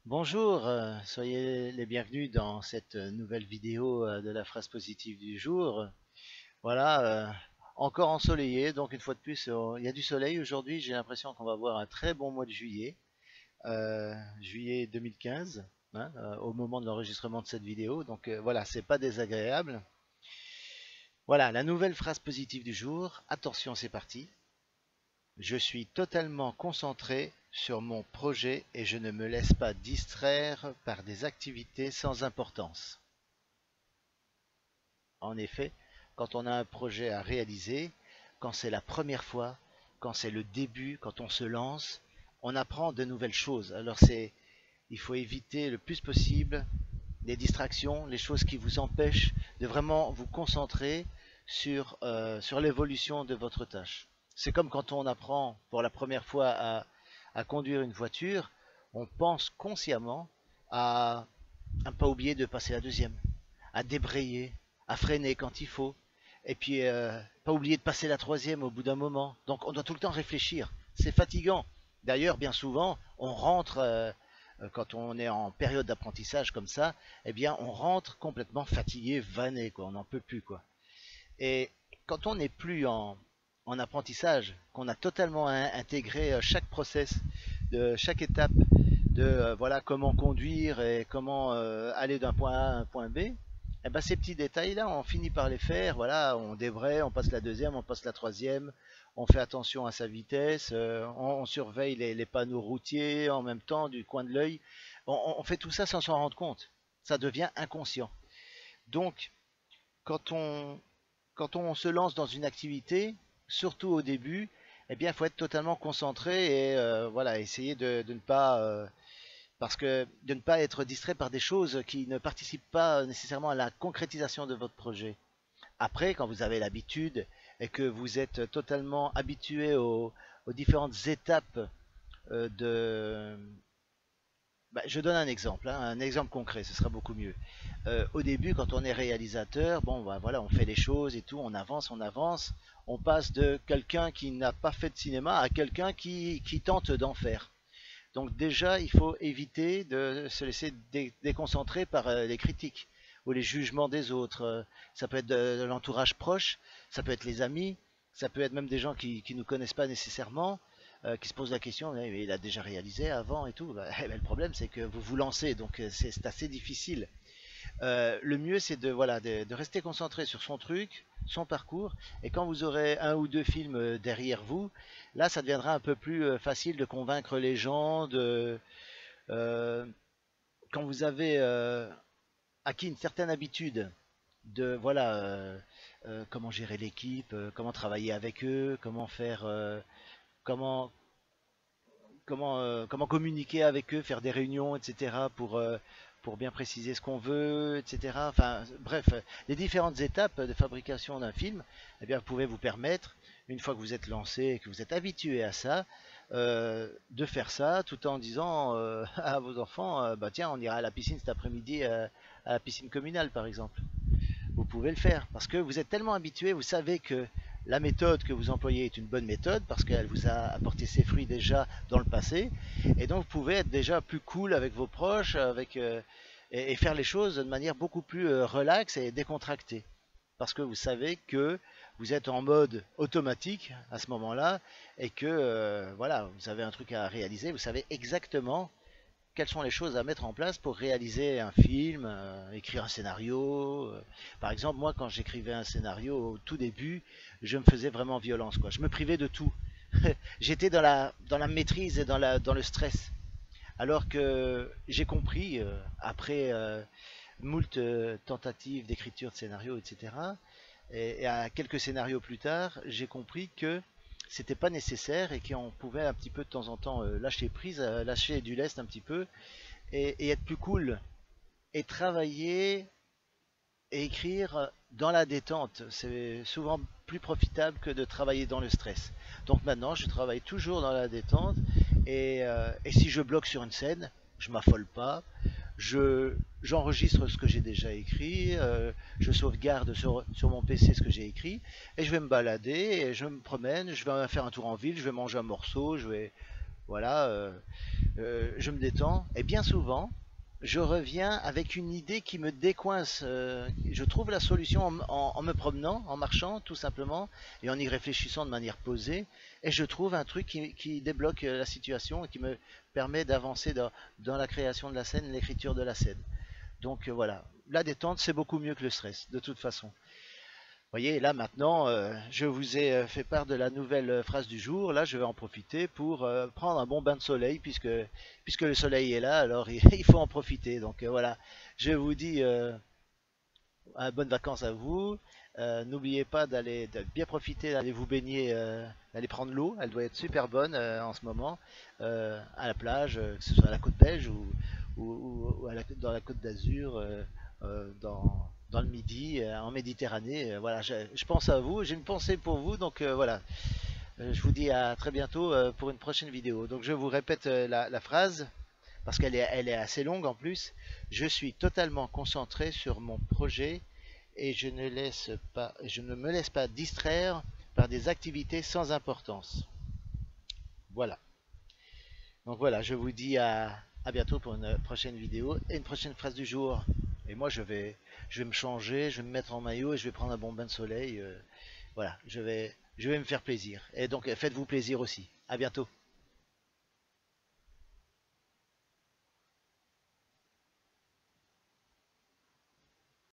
Bonjour, soyez les bienvenus dans cette nouvelle vidéo de la phrase positive du jour. Voilà, encore ensoleillé, donc une fois de plus, il y a du soleil aujourd'hui. J'ai l'impression qu'on va avoir un très bon mois de juillet, juillet 2015, hein, au moment de l'enregistrement de cette vidéo. Donc voilà, c'est pas désagréable. Voilà, la nouvelle phrase positive du jour. Attention, c'est parti. Je suis totalement concentré sur mon projet et je ne me laisse pas distraire par des activités sans importance. En effet, quand on a un projet à réaliser, quand c'est la première fois, quand c'est le début, quand on se lance, on apprend de nouvelles choses. Il faut éviter le plus possible les distractions, les choses qui vous empêchent de vraiment vous concentrer sur l'évolution de votre tâche. C'est comme quand on apprend pour la première fois à conduire une voiture, on pense consciemment à ne pas oublier de passer la deuxième, à débrayer, à freiner quand il faut, et puis pas oublier de passer la troisième au bout d'un moment. Donc on doit tout le temps réfléchir. C'est fatigant. D'ailleurs, bien souvent, on rentre quand on est en période d'apprentissage comme ça, eh bien, on rentre complètement fatigué, vanné, quoi. On n'en peut plus, quoi. Et quand on n'est plus en apprentissage, qu'on a totalement intégré chaque process, de chaque étape de voilà comment conduire et comment aller d'un point A à un point B, eh ben, ces petits détails-là, on finit par les faire. Voilà, on débraye, on passe la deuxième, on passe la troisième, on fait attention à sa vitesse, on surveille les panneaux routiers en même temps du coin de l'œil. On fait tout ça sans s'en rendre compte. Ça devient inconscient. Donc, quand on, quand on se lance dans une activité, surtout au début, eh bien, il faut être totalement concentré et voilà, essayer de ne pas parce que de ne pas être distrait par des choses qui ne participent pas nécessairement à la concrétisation de votre projet. Après, quand vous avez l'habitude et que vous êtes totalement habitué aux différentes étapes de... Bah, je donne un exemple, hein, un exemple concret, ce sera beaucoup mieux. Au début, quand on est réalisateur, bon, bah, voilà, on fait les choses et tout, on avance, on passe de quelqu'un qui n'a pas fait de cinéma à quelqu'un qui tente d'en faire. Donc déjà, il faut éviter de se laisser déconcentrer par les critiques ou les jugements des autres. Ça peut être de l'entourage proche, ça peut être les amis, ça peut être même des gens qui ne nous connaissent pas nécessairement, qui se posent la question, mais il a déjà réalisé avant et tout. Bah, le problème, c'est que vous vous lancez, donc c'est assez difficile. Le mieux, c'est de, voilà, de rester concentré sur son truc, son parcours, et quand vous aurez un ou deux films derrière vous, là, ça deviendra un peu plus facile de convaincre les gens. Euh, Quand vous avez acquis une certaine habitude de, voilà, comment gérer l'équipe, comment travailler avec eux, comment, comment communiquer avec eux, faire des réunions, etc. Pour bien préciser ce qu'on veut, etc. Enfin, bref, les différentes étapes de fabrication d'un film, eh bien, vous pouvez vous permettre, une fois que vous êtes lancé et que vous êtes habitué à ça, de faire ça tout en disant à vos enfants, bah tiens, on ira à la piscine cet après-midi, à la piscine communale par exemple. Vous pouvez le faire parce que vous êtes tellement habitué, vous savez que la méthode que vous employez est une bonne méthode parce qu'elle vous a apporté ses fruits déjà dans le passé, et donc vous pouvez être déjà plus cool avec vos proches, et faire les choses de manière beaucoup plus relaxe et décontractée parce que vous savez que vous êtes en mode automatique à ce moment-là et que voilà, vous avez un truc à réaliser, vous savez exactement quelles sont les choses à mettre en place pour réaliser un film, écrire un scénario. Par exemple, moi, quand j'écrivais un scénario au tout début, je me faisais vraiment violence, quoi. Je me privais de tout. J'étais dans la maîtrise et dans le stress. Alors que j'ai compris, après moult tentatives d'écriture de scénario, etc., et à quelques scénarios plus tard, j'ai compris que c'était pas nécessaire et qu'on pouvait un petit peu de temps en temps lâcher prise, lâcher du lest un petit peu et être plus cool et travailler et écrire dans la détente. C'est souvent plus profitable que de travailler dans le stress. Donc maintenant, je travaille toujours dans la détente et si je bloque sur une scène, je m'affole pas. J'enregistre ce que j'ai déjà écrit, je sauvegarde sur mon PC ce que j'ai écrit, et je vais me balader, et je me promène, je vais faire un tour en ville, je vais manger un morceau, Voilà, je me détends. Et bien souvent, je reviens avec une idée qui me décoince. Je trouve la solution en me promenant, en marchant tout simplement, et en y réfléchissant de manière posée. Et je trouve un truc qui débloque la situation et qui me permet d'avancer dans la création de la scène, l'écriture de la scène. Donc voilà, la détente, c'est beaucoup mieux que le stress, de toute façon. Voyez, là maintenant, je vous ai fait part de la nouvelle phrase du jour. Là, je vais en profiter pour prendre un bon bain de soleil, puisque le soleil est là, alors il faut en profiter. Donc voilà, je vous dis bonnes vacances à vous. N'oubliez pas de bien profiter, d'aller vous baigner, d'aller prendre l'eau. Elle doit être super bonne en ce moment, à la plage, que ce soit à la côte belge ou dans la côte d'Azur, dans le Midi, en Méditerranée. Voilà, je pense à vous, j'ai une pensée pour vous, donc voilà. Je vous dis à très bientôt pour une prochaine vidéo. Donc je vous répète la phrase, parce elle est assez longue en plus. Je suis totalement concentré sur mon projet et je ne me laisse pas distraire par des activités sans importance. Voilà. Donc voilà, je vous dis à bientôt pour une prochaine vidéo et une prochaine phrase du jour. Et moi, je vais me changer, je vais me mettre en maillot et je vais prendre un bon bain de soleil. Voilà, je vais me faire plaisir. Et donc, faites-vous plaisir aussi. À bientôt.